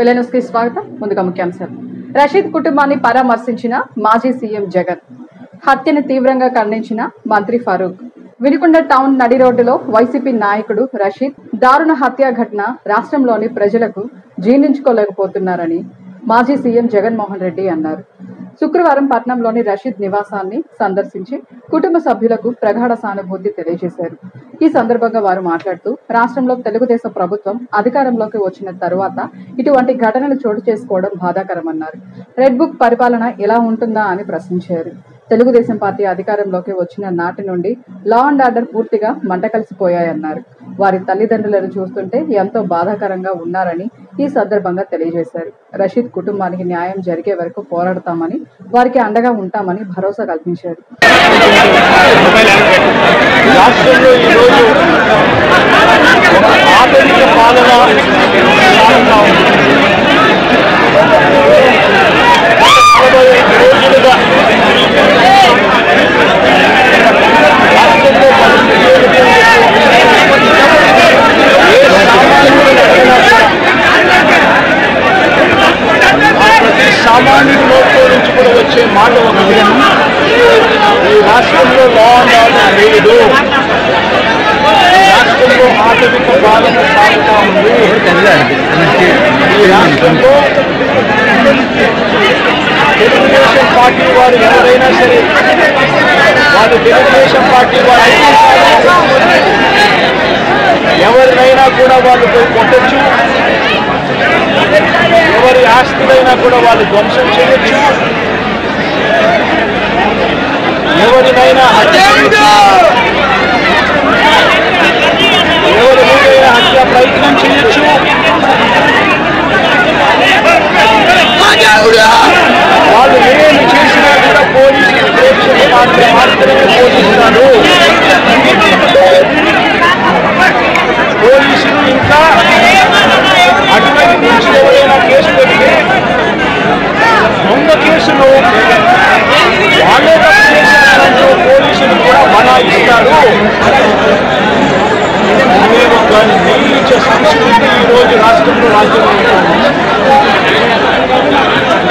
వెలెన్యూస్ కి స్వాగతం. ముందుగా ముఖ్యాంశాలు. రషీద్ కుటుంబాన్ని పరామర్శించిన మాజీ సీఎం జగన్. హత్యను తీవ్రంగా ఖండించిన మంత్రి ఫరూక్. వినుకొండ టౌన్ నడి రోడ్డులో వైసీపీ నాయకుడు రషీద్ దారుణ హత్య ఘటన రాష్ట్రంలోని ప్రజలకు జీర్ణించుకోలేకపోతున్నారని మాజీ సీఎం జగన్మోహన్ రెడ్డి అన్నారు. శుక్రవారం పట్నంలోని రషీద్ నివాసాన్ని సందర్శించి కుటుంబ సభ్యులకు ప్రగాఢ సానుభూతి తెలియజేశారు. ఈ సందర్భంగా వారు మాట్లాడుతూ రాష్ట్రంలో తెలుగుదేశం ప్రభుత్వం అధికారంలోకి వచ్చిన తరువాత ఇటువంటి ఘటనలు చోటు చేసుకోవడం బాధాకరమన్నారు. రెడ్ బుక్ పరిపాలన ఎలా ఉంటుందా అని ప్రశ్నించారు. తెలుగుదేశం పార్టీ అధికారంలోకి వచ్చిన నాటి నుండి లా అండ్ ఆర్డర్ పూర్తిగా మంటకలిసిపోయాయన్నారు. వారి తల్లిదండ్రులను చూస్తుంటే ఎంతో బాధాకరంగా ఉన్నారని ఈ సందర్భంగా తెలియజేశారు. రషీద్ కుటుంబానికి న్యాయం జరిగే వరకు పోరాడతామని, వారికి అండగా ఉంటామని భరోసా కల్పించారు. సామాన్యుడి నోట్లో నుంచి కూడా వచ్చే మాట ఒకటి, ఈ రాష్ట్రంలో లా అండ్ ఆర్డర్ లేదు, ఈ రాష్ట్రంలో ఆర్థిక పాలన సాగుతా ఉంది, ఈ రాష్ట్రంలో తెలుగుదేశం పార్టీ వారు ఎవరైనా సరే వాళ్ళు తెలుగుదేశం పార్టీ వారు ఎవరినైనా కూడా వాళ్ళు పోయి కొట్టచ్చు, ఎవరి ఆస్తులైనా కూడా వాళ్ళు ధ్వంసం చేయొచ్చు, ఎవరినైనా ఎవరి మీదైనా హత్య ప్రయత్నం చేయొచ్చు. వాళ్ళు ఏమి చేసినా కూడా పోలీసులు ప్రేక్షకులు మాత్రమే పోలీసులు. పోలీసులు ఇంకా అటువంటి నుంచి ఎవరైనా కేసు పెడితే దొంగ కేసులు వాళ్ళే తప్పు చేశారంటూ పోలీసులు కూడా బనాయిస్తారు. నేను ఒక నీచ సంస్కృతి ఈరోజు రాష్ట్రంలో రాజ్యం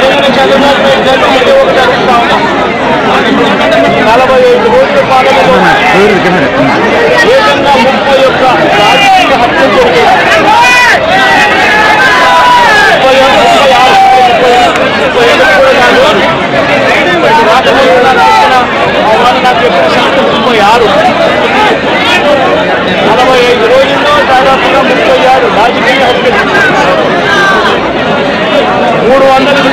నేను చదువుకుంటే జరిగితే ఒక జరుగుతా ఉన్నాం. 45 రోజుల పాలనలో ఏకంగా 31 రాజకీయ హత్యలు జరిగాయి. నాకు ఎప్పుడు సంఖ్య 36. 45 రోజుల్లో దాదాపుగా 36 రాజకీయ హత్యలు, 300కు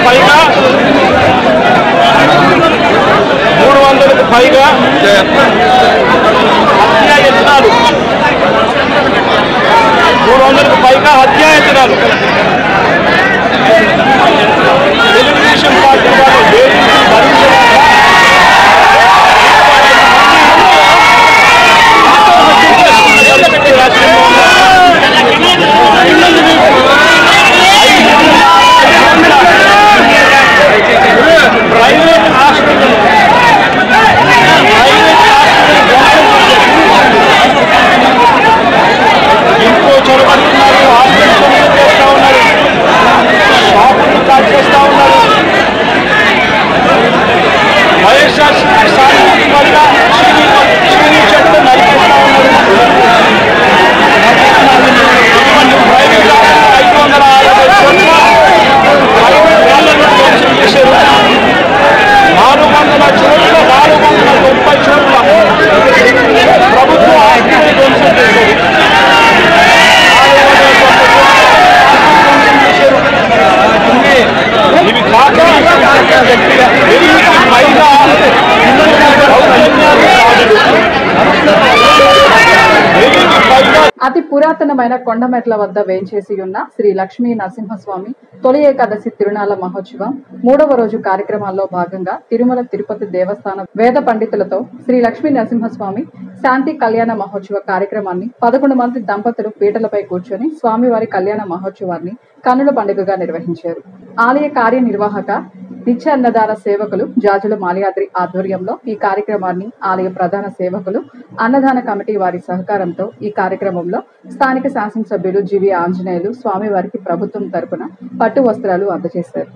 పైగా హత్యాయత్నాలు, 300కు పైగా హత్యాయత్నాలు. తెలుగుదేశం పార్టీ వారు భరించలేక ప్రైవేట్ హాస్పిటల్ ఇంకో చొరబడుతున్నారు, హాస్పిటల్ చేస్తూ ఉన్నారు, షాపులు కాల్ చేస్తూ ఉన్నారు. వైఎస్ఆర్సీపీ సానుభూతి వల్ల శ్రీని చెట్లు నరికిస్తూ ఉన్నారు. ప్రైవేట్ 560 కోట్ల ప్రైవేట్ వాళ్ళను ధ్వంసం చేశారు. 400 చోట్ల 430 చోట్ల ప్రభుత్వ ఆస్తిని ధ్వంసం చేశారు. ఇవి కాక 1000కి పైగా అతి పురాతనమైన కొండమెట్ల వద్ద వేంచేసి ఉన్న శ్రీ లక్ష్మీ నరసింహస్వామి తొలి ఏకాదశి తిరునాళ్ల మహోత్సవం 3వ రోజు కార్యక్రమాల్లో భాగంగా తిరుమల తిరుపతి దేవస్థానం వేద పండితులతో శ్రీ లక్ష్మీ నరసింహస్వామి శాంతి కళ్యాణ మహోత్సవ కార్యక్రమాన్ని 11 మంది దంపతులు పీటలపై కూర్చొని స్వామివారి కళ్యాణ మహోత్సవాన్ని కన్నుల పండుగగా నిర్వహించారు. ఆలయ కార్యనిర్వాహక నిత్య అన్నదాన సేవకులు జాజుల మాల్యాద్రి ఆధ్వర్యంలో ఈ కార్యక్రమాన్ని ఆలయ ప్రధాన సేవకులు అన్నదాన కమిటీ వారి సహకారంతో ఈ కార్యక్రమంలో స్థానిక శాసనసభ్యులు జీవి ఆంజనేయులు స్వామివారికి ప్రభుత్వం తరపున పట్టు వస్త్రాలు అందజేశారు.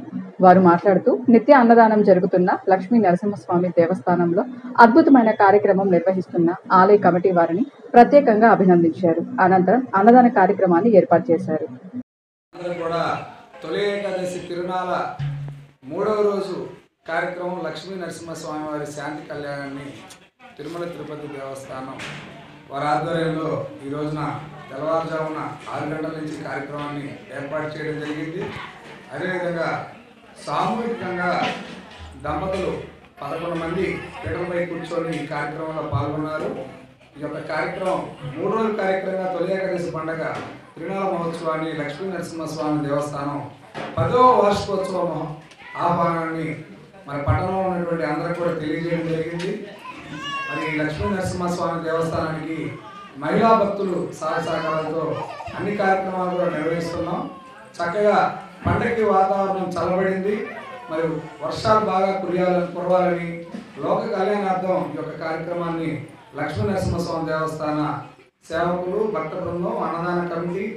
వారు మాట్లాడుతూ నిత్య అన్నదానం జరుగుతున్న లక్ష్మీ నరసింహస్వామి దేవస్థానంలో అద్భుతమైన కార్యక్రమం నిర్వహిస్తున్న ఆలయ కమిటీ వారిని ప్రత్యేకంగా అభినందించారు. అనంతరం అన్నదాన కార్యక్రమాన్ని ఏర్పాటు చేశారు. తొలి ఏకాదశి తిరునాళ 3వ రోజు కార్యక్రమం లక్ష్మీ నరసింహస్వామి వారి శాంతి కళ్యాణాన్ని తిరుమల తిరుపతి దేవస్థానం వారి ఆధ్వర్యంలో ఈ రోజున తెల్లవారుజామున 6 గంటల నుంచి కార్యక్రమాన్ని ఏర్పాటు చేయడం జరిగింది. అదేవిధంగా సామూహికంగా దంపతులు 11 మంది పీటలపై కూర్చొని ఈ కార్యక్రమంలో పాల్గొన్నారు. ఈ యొక్క కార్యక్రమం 3 రోజుల కార్యక్రమంగా తొలి ఏకాదశి పండుగ తిరునాళ మహోత్సవాన్ని లక్ష్మీ నరసింహస్వామి దేవస్థానం 10వ వార్షికోత్సవ ఆహ్వానాన్ని మన పట్టణంలో ఉన్నటువంటి అందరూ కూడా తెలియజేయడం జరిగింది. మరి లక్ష్మీ నరసింహస్వామి దేవస్థానానికి మహిళా భక్తులు సహకారాలతో అన్ని కార్యక్రమాలు కూడా నిర్వహిస్తున్నాం. చక్కగా పండగకి వాతావరణం చల్లబడింది. మరి వర్షాలు బాగా కురవాలని లోక కళ్యాణార్థం ఈ యొక్క కార్యక్రమాన్ని లక్ష్మీ నరసింహస్వామి దేవస్థాన సేవకులు, భక్త బృందం, అన్నదాన కమిటీ,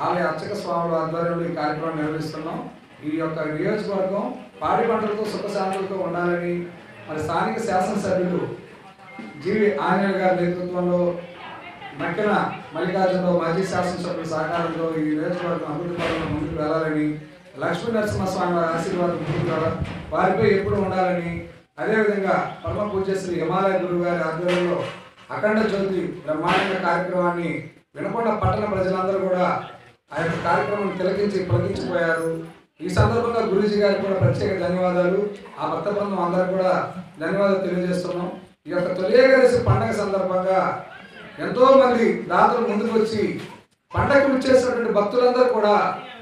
ఆలయ అర్చక స్వాముల ఆధ్వర్యంలో ఈ కార్యక్రమం నిర్వహిస్తున్నాం. ఈ యొక్క నియోజకవర్గం పాడి పంటలతో సుఖశాంతులతో ఉండాలని మరి స్థానిక శాసనసభ్యులు జీవి ఆంజనేయులు గారి నేతృత్వంలో మక్కిన మల్లికార్జునరావు మాజీ శాసనసభ్యుల సహకారంతో ఈ నియోజకవర్గం అభివృద్ధి పరంగా ముందుకు వెళ్ళాలని, లక్ష్మీ నరసింహస్వామి వారి ఆశీర్వాదం ముందుకు వారిపై ఎప్పుడు ఉండాలని, అదేవిధంగా పరమ పూజ్య శ్రీ హిమాలయ గురువు గారి ఆధ్వర్యంలో అఖండ జ్యోతి బ్రహ్మాండ కార్యక్రమాన్ని వినకొండ పట్టణ ప్రజలందరూ కూడా ఆ యొక్క కార్యక్రమాన్ని పులకించిపోయారు. ఈ సందర్భంగా గురూజీ గారికి కూడా ప్రత్యేక ధన్యవాదాలు, ఆ భక్త బృందం అందరూ కూడా ధన్యవాదాలు తెలియజేస్తున్నాం. ఈ యొక్క తొలి ఏకాదశి పండుగ సందర్భంగా ఎంతో మంది దాతలు ముందుకు వచ్చి పండగకు వచ్చేసినటువంటి భక్తులందరూ కూడా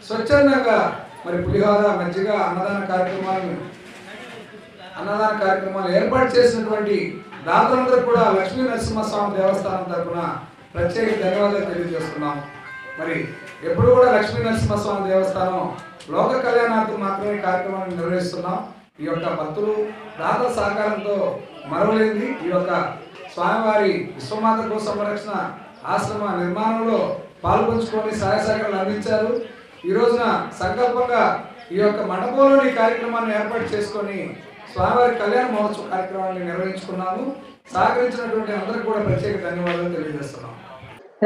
స్వచ్ఛందంగా మరి పులిహోర, మజ్జిగ, అన్నదాన కార్యక్రమాలు ఏర్పాటు చేసినటువంటి దాతలందరూ కూడా లక్ష్మీ నరసింహస్వామి దేవస్థానం తరఫున ప్రత్యేక ధన్యవాదాలు తెలియజేస్తున్నాం. మరి ఎప్పుడు కూడా లక్ష్మీ నరసింహస్వామి దేవస్థానం లోక కళ్యాణార్థం మాత్రమే కార్యక్రమాన్ని నిర్వహిస్తున్నాం. ఈ యొక్క భక్తులు దాతల సహకారంతో మరవలేంది ఈ యొక్క స్వామివారి విశ్వమాత గో సంరక్షణ ఆశ్రమ నిర్మాణంలో పాల్పంచుకొని సహాయ సహకారాలు అందించారు. ఈ రోజున సంకల్పంగా ఈ యొక్క మండపంలోని కార్యక్రమాన్ని ఏర్పాటు చేసుకొని స్వామివారి కళ్యాణ మహోత్సవ కార్యక్రమాన్ని నిర్వహించుకున్నాము. సహకరించినటువంటి అందరికీ కూడా ప్రత్యేక ధన్యవాదాలు తెలియజేస్తున్నాం.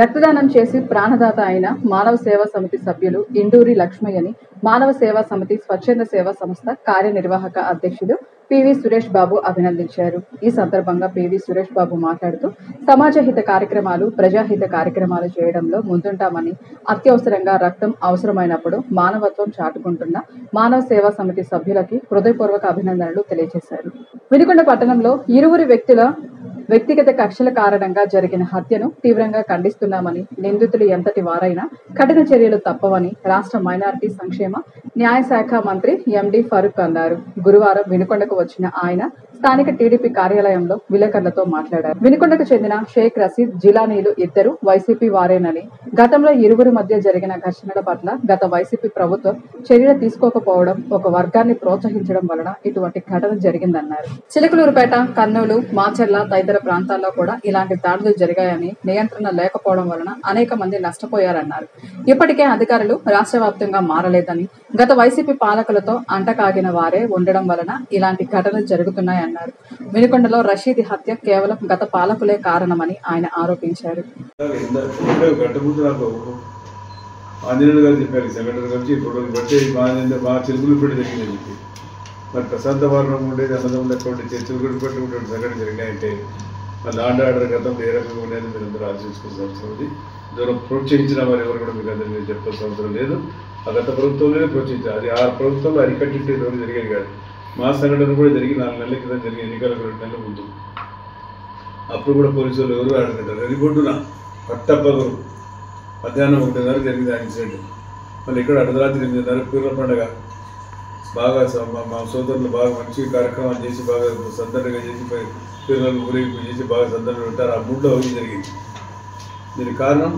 రక్తదానం చేసి ప్రాణదాత అయిన మానవ సేవా సమితి సభ్యులు ఇండూరి లక్ష్మయ్యని మానవ సేవా సమితి స్వచ్ఛంద సేవా సంస్థ కార్యనిర్వాహక అధ్యక్షుడు పివి సురేష్ బాబు అభినందించారు. ఈ సందర్భంగా పివి సురేష్ బాబు మాట్లాడుతూ సమాజహిత కార్యక్రమాలు, ప్రజాహిత కార్యక్రమాలు చేయడంలో ముందుంటామని, అత్యవసరంగా రక్తం అవసరమైనప్పుడు మానవత్వం చాటుకుంటున్న మానవ సేవా సమితి సభ్యులకి హృదయపూర్వక అభినందనలు తెలియజేశారు. వినుకొండ పట్టణంలో ఇరువురు వ్యక్తుల వ్యక్తిగత కక్షల కారణంగా జరిగిన హత్యను తీవ్రంగా ఖండిస్తున్నామని, నిందితులు ఎంతటి వారైనా కఠిన చర్యలు తప్పవని రాష్ట్ర మైనారిటీ సంక్షేమ న్యాయ శాఖ మంత్రి ఎండి ఫరూక్ అన్నారు. గురువారం వినుకొండకు వచ్చిన ఆయన స్థానిక టీడీపీ కార్యాలయంలో విలేకరులతో మాట్లాడారు. వినుకొండకు చెందిన షేక్ రషీద్, జిలానీలు ఇద్దరు వైసీపీ వారేనని, గతంలో ఇరువురి మధ్య జరిగిన ఘర్షణల పట్ల గత వైసీపీ ప్రభుత్వం చర్యలు తీసుకోకపోవడం, ఒక వర్గాన్ని ప్రోత్సహించడం వలన ఇటువంటి ఘటన జరిగిందన్నారు. చిలకలూరుపేట, కర్నూలు, మాచర్ల తదితర ప్రాంతాల్లో కూడా ఇలాంటి దాడులు జరిగాయని, నియంత్రణ లేకపోవడం వలన అనేక మంది నష్టపోయారన్నారు. ఇప్పటికే అధికారులు రాష్ట్ర వ్యాప్తంగా మారలేదని, గత వైసీపీ పాలకులతో అంటకాగిన వారే ఉండడం వలన ఇలాంటి ఘటనలు జరుగుతున్నాయన్నారు. వినుకొండలో రషీద్ హత్య కేవలం గత పాలకులే కారణమని ఆయన ఆరోపించారు. ఆంజనేయులు గారు చెప్పారు ఈ సంఘటన గురించి, బట్టి మా చిలుకులు పెట్టి జరిగిందని చెప్పి, మరి ప్రశాంత వారణం ఉండేది, అన్నదం లేకుండా చిలుకులు పెట్టి ఉండే సంఘటన జరిగినాయంటే మరి లాండ్ ఆర్డర్ గతంలో ఏ రకంగా ఉండేది మీరు అందరూ ఆలోచించుకోవాల్సిన అవసరం ఉంది. దూరం ప్రోత్సహించిన వారు ఎవరు కూడా మీకు అందరూ మీరు చెప్పాల్సిన అవసరం లేదు. ఆ గత ప్రభుత్వంలోనే ప్రోత్సహించారు. అది ఆ ప్రభుత్వంలో అరికట్టింటే ఎవరు జరిగేది కాదు. మా సంఘటన కూడా జరిగి 4 నెలల క్రితం జరిగిన ఎన్నికలకు 2 నెలల ముందు. అప్పుడు కూడా పోలీసు వాళ్ళు ఎవరు ఆడుకుంటారు. రెడ్డిబొడ్డున పట్టపగరు మధ్యాహ్నం 1:30 జరిగింది ఆ ఇన్సిడెంట్. మళ్ళీ ఇక్కడ అర్ధరాత్రి 8:30 పీర్ల పండుగ బాగా మా సోదరులు బాగా మంచి కార్యక్రమాలు చేసి బాగా సందడిగా చేసి పిల్లలు ఊరేగింపు చేసి బాగా సందడి ఉంటారు. ఆ మూడ్లో జరిగింది. దీనికి కారణం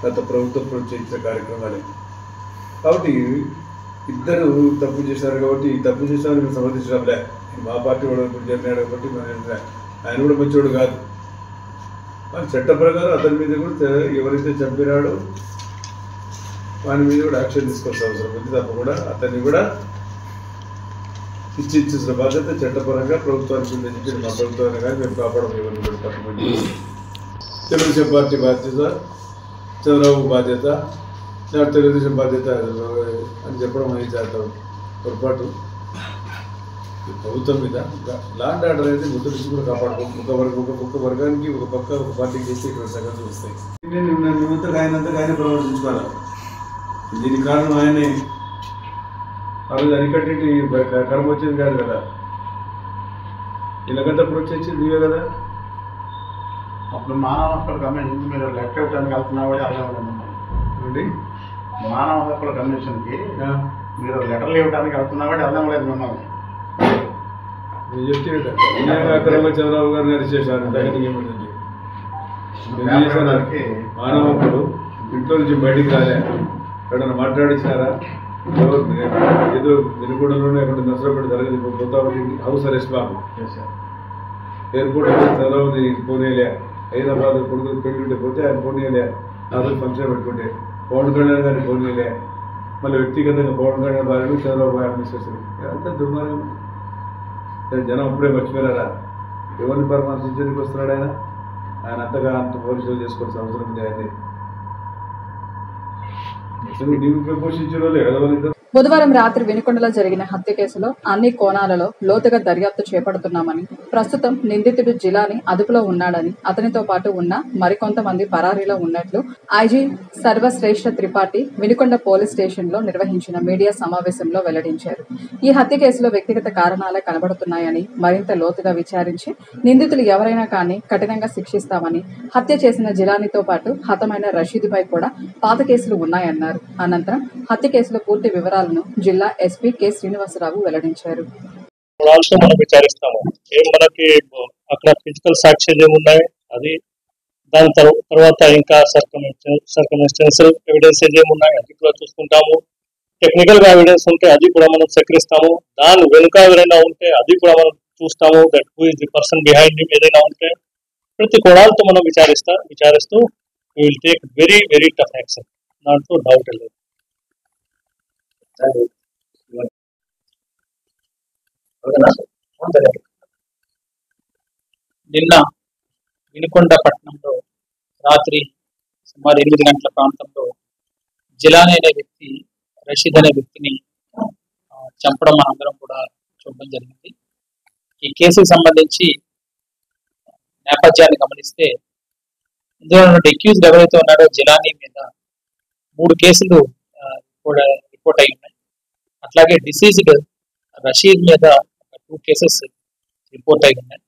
గత ప్రభుత్వం ప్రోత్సహించిన కార్యక్రమాలే. కాబట్టి ఇద్దరు తప్పు చేశారు కాబట్టి ఈ తప్పు చేశారని సమర్థించడంలే. మా పార్టీ వాడు జరిగినాడు కాబట్టి ఆయన కూడా మంచివాడు కాదు. కానీ చట్ట ప్రకారం అతని మీద కూడా ఎవరైతే చంపినాడో వాని మీద కూడా యాక్షన్ తీసుకోవాల్సిన అవసరం ఉంది. తప్ప కూడా అతన్ని కూడా ఇచ్చిన బాధ్యత చట్టపరంగా ప్రభుత్వానికి ఉందని చెప్పి మా ప్రభుత్వాన్ని కానీ మేము కాపాడడం ఎవరిని కూడా తప్పమండి. తెలుగుదేశం పార్టీ బాధ్యత, చంద్రబాబు బాధ్యత, తెలుగుదేశం బాధ్యత అని చెప్పడం అనేది చేస్తాం పొరపాటు. ప్రభుత్వం మీద లా అండ్ ఆర్డర్ అయితే ముందు నుంచి కూడా కాపాడుకోం. ఒక వర్గానికి ఒక పక్క ఒక పార్టీకి చేస్తే ఇక్కడ సంగతులు వస్తాయి. నిమిత్తం ఆయనంతగా ప్రవర్తించుకోవాలి. దీనికి కారణం ఆయనే. ఆ రోజు అరికట్టి కర్మ వచ్చేది కాదు కదా, ఇలాగంతా ప్రోత్సహించింది నీవే కదా. అప్పుడు మానవ హక్కుల కమిషన్ మీరు లెక్క ఇవ్వడానికి వెళ్తున్నా కూడా అర్థం మానవ హక్కుల కమిషన్కి మీరు లెటర్లు ఇవ్వడానికి వెళ్తున్నా కూడా అర్థం లేదు మిమ్మల్ని. నేను చెప్తే అక్రమంగా చంద్రబాబు గారిని అరెస్ట్ చేశారు. తగ్గని ఏమిటండి మానవ హక్కులు ఇంట్లో నుంచి బయటికి రాలే, ఎక్కడన్నా మాట్లాడించారా? ఏదో వెనుకూడలోనే అక్కడ నష్టపడి జరగదు. కొత్తపల్లి హౌస్ అరెస్ట్ బాబు ఎయిర్పోర్ట్ చంద్రబాబు పోనీలే, హైదరాబాద్ కొడుకు పెట్టుకుంటే పోతే ఆయన పోనీలే, ఆ రోజు ఫంక్షన్ పెట్టుకుంటే పవన్ కళ్యాణ్ గారిని పోనీలే, మళ్ళీ వ్యక్తిగతంగా పవన్ కళ్యాణ్ భార్యను చంద్రబాబు అడ్మినిస్ట్రేషన్ అంతా దుర్మార్గం. జనం అప్పుడే మర్చిపోయారా ఎవరిని పరామర్శించడానికి వస్తున్నాడు ఆయన? ఆయన అంతగా అంత పోలీసులు చేసుకోవాల్సిన అవసరం ఉంది. ఆయన నీవు పోషించిన వాళ్ళే కదా వాళ్ళిద్దరు. బుధవారం రాత్రి వినుకొండలో జరిగిన హత్య కేసులో అన్ని కోణాలలో లోతుగా దర్యాప్తు చేపడుతున్నామని, ప్రస్తుతం నిందితుడు జిలాని అదుపులో ఉన్నాడని, అతనితో పాటు ఉన్న మరికొంతమంది పరారీలో ఉన్నట్లు ఐజీ సర్వశ్రేష్ఠ త్రిపాఠి వినుకొండ పోలీస్ స్టేషన్లో నిర్వహించిన మీడియా సమావేశంలో వెల్లడించారు. ఈ హత్య కేసులో వ్యక్తిగత కారణాలే కనబడుతున్నాయని, మరింత లోతుగా విచారించి నిందితులు ఎవరైనా కానీ కఠినంగా శిక్షిస్తామని, హత్య చేసిన జిలానీతో పాటు హతమైన రషీద్పై కూడా పాత కేసులు ఉన్నాయన్నారు. అనంతరం హత్య కేసులో పూర్తి వివరాలు జిల్లా ఎస్పీ కె శ్రీనివాసరావు వెల్లడించారు. మనం విచారిస్తాము మనకి అక్కడ ఫిజికల్ సాక్ష్యాలు ఏమున్నాయి, అది దాని తర్వాత ఇంకా సర్కమ్స్టెన్షియల్ ఎవిడెన్స్ ఏమున్నాయి అది కూడా చూసుకుంటాము. టెక్నికల్ గా ఎవిడెన్స్ ఉంటే అది కూడా మనం సేకరిస్తాము. దాని వెనుక ఎవరైనా ఉంటే అది కూడా మనం చూస్తాము. That who is the person behind him ఏదైనా ఉంటే ప్రతి కోణాలతో మనం విచారిస్తూ we will take very very tough action. దాంట్లో డౌట్ లేదు. నిన్న వినుకొండ పట్టణంలో రాత్రి సుమారు 8 గంటల ప్రాంతంలో జిలానీ అనే వ్యక్తి రషీద్ అనే వ్యక్తిని చంపడం మనందరం కూడా చూడడం జరిగింది. ఈ కేసుకు సంబంధించి నేపథ్యాన్ని గమనిస్తే ఇందులో అక్యూజ్డ్ ఎవరైతే ఉన్నాడో జిలానీ మీద 3 కేసులు రిపోర్ట్ అయి ఉన్నాయి. అట్లాగే డిసీజ్డ్ రషీద్ మీద 2 కేసెస్ రిపోర్ట్ అయి ఉన్నాయి.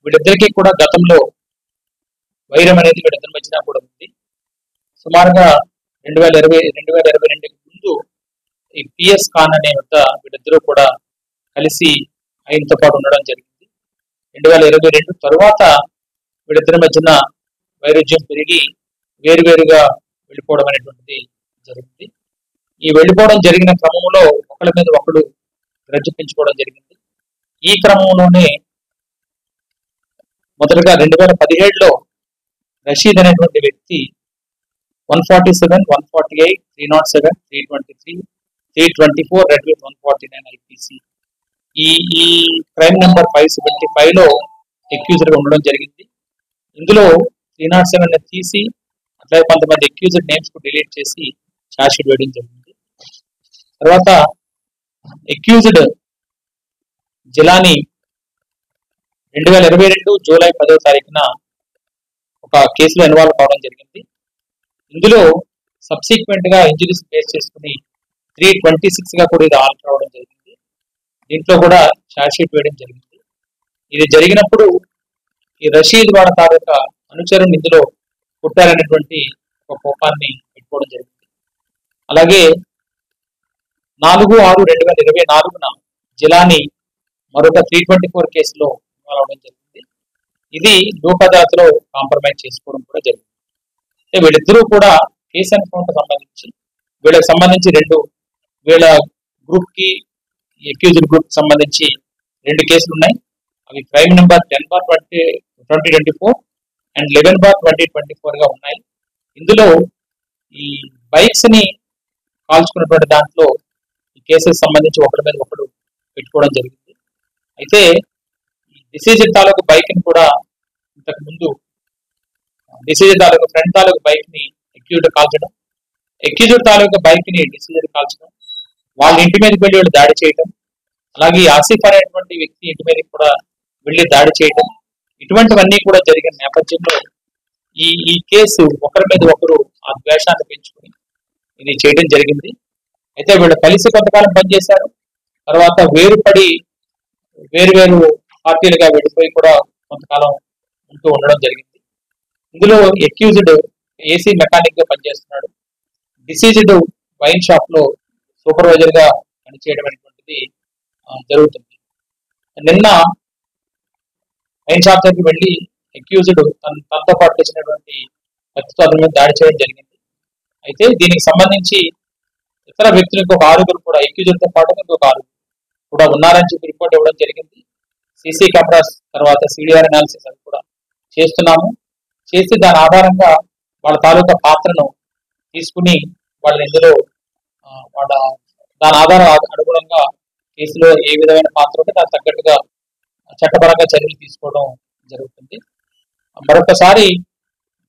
వీళ్ళిద్దరికీ కూడా గతంలో వైరం అనేది వీళ్ళిద్దరి మధ్యన కూడా ఉంది. సుమారుగా 2022 ముందు ఈ పిఎస్ ఖాన్ అనే వీళ్ళిద్దరూ కూడా కలిసి ఆయనతో పాటు ఉండడం జరిగింది. 2022 తరువాత వీళ్ళిద్దరి మధ్యన వైరుధ్యం పెరిగి వేరువేరుగా వెళ్ళిపోవడం అనేటువంటిది జరిగింది. ఈ వెళ్ళిపోవడం జరిగిన క్రమంలో ఒకరి మీద ఒకడు గ్రడ్జ్ పెంచుకోవడం జరిగింది. ఈ క్రమంలోనే మొదటగా 2017లో రషీద్ అనేటువంటి వ్యక్తి 147, 148, 307, 323, 324 రెడ్ విత్ 149 ఐపీసీ ఈ క్రైమ్ నెంబర్ 575లో అక్యూజ్డ్ గా ఉండడం జరిగింది. ఇందులో 307 తీసి అట్లాగే కొంతమంది అక్యూజ్డ్ నేమ్స్ కు డిలీట్ చేసి ఛార్జ్ షీట్ వేయడం జరిగింది. తర్వాత అక్యూజ్డ్ జిలానీ 2022 జూలై 10వ తారీఖున ఒక కేసులో ఇన్వాల్వ్ కావడం జరిగింది. ఇందులో సబ్సిక్వెంట్ గా ఇంజరీస్ బేస్ చేసుకుని 326 గా కూడా ఇది ఆల్టర్ అవడం జరిగింది. దీంట్లో కూడా ఛార్జ్ షీట్ వేయడం జరిగింది. ఇది జరిగినప్పుడు ఈ రషీద్ వాళ్ళ తాలూకా అనుచరుని ఇందులో పుట్టారనేటువంటి ఒక కోపాన్ని పెట్టుకోవడం జరిగింది. అలాగే 4/6/2024 జిలానీ మరొక 324 కేసులో ఇన్వాల్వ్ అవడం జరిగింది. ఇది లోక్ అదాలత్లో కాంప్రమైజ్ చేసుకోవడం కూడా జరిగింది. వీళ్ళిద్దరూ కూడా కేసు ఎన్కౌంటర్ సంబంధించి వీళ్ళకి సంబంధించి వీళ్ళ గ్రూప్ కి అక్యూజ్డ్ గ్రూప్ సంబంధించి 2 కేసులు ఉన్నాయి. అవి క్రైమ్ నెంబర్ 10/2024 అండ్ 11/2024 గా ఉన్నాయి. ఇందులో ఈ బైక్స్ ని కాల్చుకున్నటువంటి దాంట్లో ఈ కేసులకు సంబంధించి ఒకరి మీద ఒకరు పెట్టుకోవడం జరిగింది. అయితే ఈ డిసీజర్ తాలూకు బైక్ ని కూడా ఇంతకు ముందు డిసీజర్ తాలూకు ఫ్రంట్ తాలూకు బైక్ ని అక్యూజ్డ్ కాల్చడం, అక్యూజ్డ్ తాలూకు బైక్ ని డిసీజర్ కాల్చడం, వాళ్ళ ఇంటి మీదకి వెళ్ళి వాళ్ళు దాడి చేయడం, అలాగే ఆసిఫ్ అనేటువంటి వ్యక్తి ఇంటి మీదకి కూడా వెళ్ళి దాడి చేయడం, ఇటువంటివన్నీ కూడా జరిగిన నేపథ్యంలో ఈ కేసు ఒకరి మీద ఒకరు ఆ ద్వేషాన్ని పెంచుకుని ఇది చేయడం జరిగింది. అయితే వీళ్ళు కలిసి కొంతకాలం పనిచేశారు. తర్వాత వేరుపడి వేరు పార్టీలుగా విడిపోయి కూడా కొంతకాలం ఉంటూ ఉండడం జరిగింది. ఇందులో అక్యూజ్డ్ ఏసీ మెకానిక్ గా పనిచేస్తున్నాడు. డిసీజ్డ్ వైన్ షాప్ లో సూపర్వైజర్ గా పనిచేయడం అనేటువంటిది జరుగుతుంది. నిన్న వైన్ షాప్ దగ్గరికి వెళ్ళి అక్యూజ్డ్ తనతో పాటు వచ్చినటువంటి వ్యక్తితో అతని మీద దాడి చేయడం జరిగింది. అయితే దీనికి సంబంధించి ఇతర వ్యక్తులు ఇంకొక 6 కూడా అక్యూజ్డ్ తో పాటు ఇంకొక 6 కూడా ఉన్నారని చెప్పి రిపోర్ట్ ఇవ్వడం జరిగింది. సీసీ కెమెరాస్ తర్వాత సిడిఆర్ అనాలిసిస్ అది కూడా చేస్తున్నాము. చేసి దాని ఆధారంగా వాళ్ళ తాలూకా పాత్రను తీసుకుని వాళ్ళని ఇందులో వాళ్ళ దాని ఆధారం అనుగుణంగా కేసులో ఏ విధమైన పాత్ర ఉంటే దానికి తగ్గట్టుగా చట్టపరంగా చర్యలు తీసుకోవడం జరుగుతుంది. మరొకసారి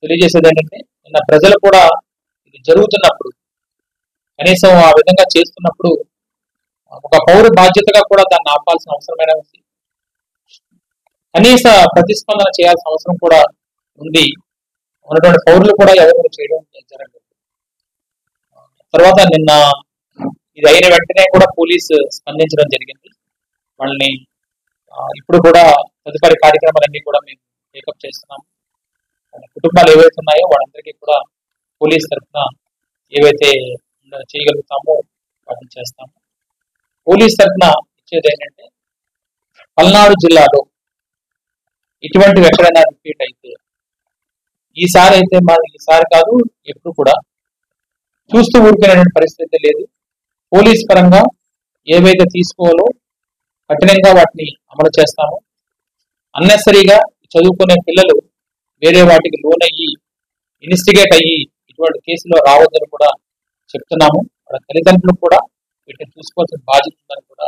తెలియజేసేది ఏంటంటే నిన్న ప్రజలు కూడా ఇది జరుగుతున్నప్పుడు కనీసం ఆ విధంగా చేస్తున్నప్పుడు ఒక పౌర బాధ్యతగా కూడా దాన్ని ఆపాల్సిన అవసరమైన ఉంది. కనీస ప్రతిస్పందన చేయాల్సిన అవసరం కూడా ఉంది. ఉన్నటువంటి పౌరులు కూడా ఎవరు చేయడం జరగదు. తర్వాత నిన్న ఇది అయిన వెంటనే కూడా పోలీసు స్పందించడం జరిగింది. వాళ్ళని ఇప్పుడు కూడా తదుపరి కార్యక్రమాలన్నీ కూడా మేము టేకప్ చేస్తున్నాము. కుటుంబాలు ఏవైతే ఉన్నాయో వాళ్ళందరికీ కూడా పోలీస్ తరఫున ఏవైతే చేయగలుగుతామో వాటిని చేస్తాము. పోలీస్ తరఫున ఇచ్చేది ఏంటంటే పల్నాడు జిల్లాలో ఇటువంటివి ఎక్కడైనా రిపీట్ అయితే ఈసారి అయితే ఈసారి కాదు ఎప్పుడు కూడా చూస్తూ ఊరుకునేటువంటి పరిస్థితి లేదు. పోలీస్ పరంగా ఏవైతే తీసుకోవాలో కఠినంగా వాటిని అమలు చేస్తాము. అన్నెసరీగా చదువుకునే పిల్లలు వేరే వాటికి లోనయ్యి ఇన్వెస్టిగేట్ అయ్యి ఇటువంటి కేసులో రావద్దని కూడా చెప్తున్నాము. వాళ్ళ తల్లిదండ్రులు కూడా వీటిని చూసుకోవాల్సిన బాధ్యత ఉందని కూడా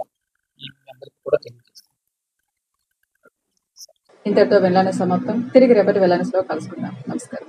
ఈ అందరికీ కూడా తెలియజేస్తాం. ఇంతటితో వెళ్ళానే సమాప్తం. తిరిగి రేపటి వెళ్ళానేలో కలుసుకుందాం. నమస్కారం.